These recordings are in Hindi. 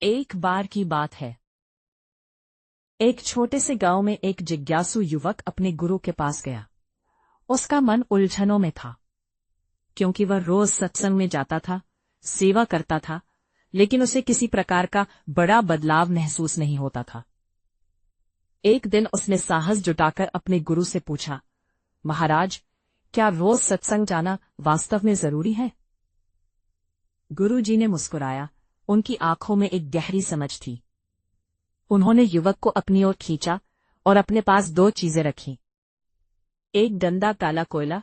एक बार की बात है। एक छोटे से गांव में एक जिज्ञासु युवक अपने गुरु के पास गया। उसका मन उलझनों में था, क्योंकि वह रोज सत्संग में जाता था, सेवा करता था, लेकिन उसे किसी प्रकार का बड़ा बदलाव महसूस नहीं होता था। एक दिन उसने साहस जुटाकर अपने गुरु से पूछा, महाराज, क्या रोज सत्संग जाना वास्तव में जरूरी है? गुरु जी ने मुस्कुराया। उनकी आंखों में एक गहरी समझ थी। उन्होंने युवक को अपनी ओर खींचा और अपने पास दो चीजें रखीं, एक गंदा काला कोयला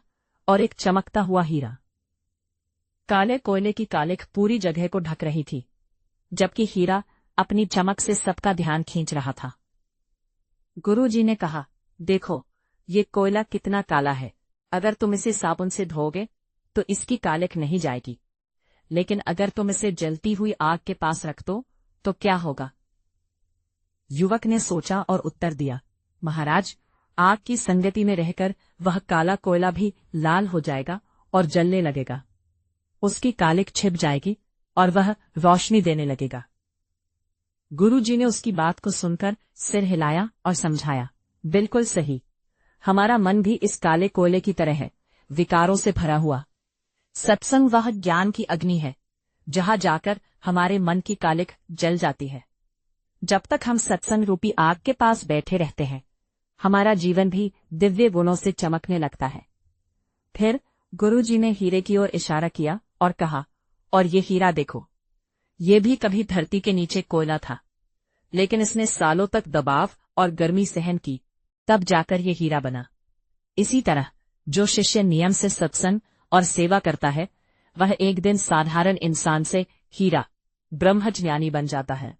और एक चमकता हुआ हीरा। काले कोयले की कालिख पूरी जगह को ढक रही थी, जबकि हीरा अपनी चमक से सबका ध्यान खींच रहा था। गुरुजी ने कहा, देखो, ये कोयला कितना काला है। अगर तुम इसे साबुन से धोगे तो इसकी कालिख नहीं जाएगी, लेकिन अगर तुम इसे जलती हुई आग के पास रख दो तो क्या होगा? युवक ने सोचा और उत्तर दिया, महाराज, आग की संगति में रहकर वह काला कोयला भी लाल हो जाएगा और जलने लगेगा। उसकी कालिख छिप जाएगी और वह रोशनी देने लगेगा। गुरुजी ने उसकी बात को सुनकर सिर हिलाया और समझाया, बिल्कुल सही। हमारा मन भी इस काले कोयले की तरह है, विकारों से भरा हुआ। सत्संग वह ज्ञान की अग्नि है, जहां जाकर हमारे मन की कालिख जल जाती है। जब तक हम सत्संग रूपी आग के पास बैठे रहते हैं, हमारा जीवन भी दिव्य गुणों से चमकने लगता है। फिर गुरुजी ने हीरे की ओर इशारा किया और कहा, और ये हीरा देखो, ये भी कभी धरती के नीचे कोयला था, लेकिन इसने सालों तक दबाव और गर्मी सहन की, तब जाकर ये हीरा बना। इसी तरह जो शिष्य नियम से सत्संग और सेवा करता है, वह एक दिन साधारण इंसान से हीरा, ब्रह्मज्ञानी बन जाता है।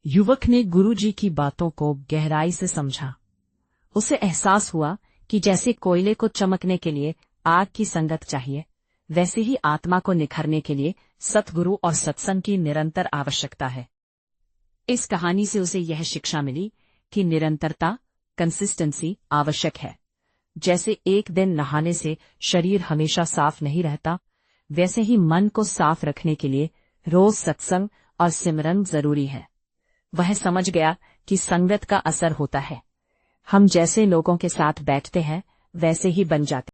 युवक ने गुरुजी की बातों को गहराई से समझा। उसे एहसास हुआ कि जैसे कोयले को चमकने के लिए आग की संगत चाहिए, वैसे ही आत्मा को निखरने के लिए सतगुरु और सत्संग की निरंतर आवश्यकता है। इस कहानी से उसे यह शिक्षा मिली कि निरंतरता, कंसिस्टेंसी आवश्यक है। जैसे एक दिन नहाने से शरीर हमेशा साफ नहीं रहता, वैसे ही मन को साफ रखने के लिए रोज सत्संग और सिमरन जरूरी है। वह समझ गया कि संगत का असर होता है। हम जैसे लोगों के साथ बैठते हैं, वैसे ही बन जाते हैं।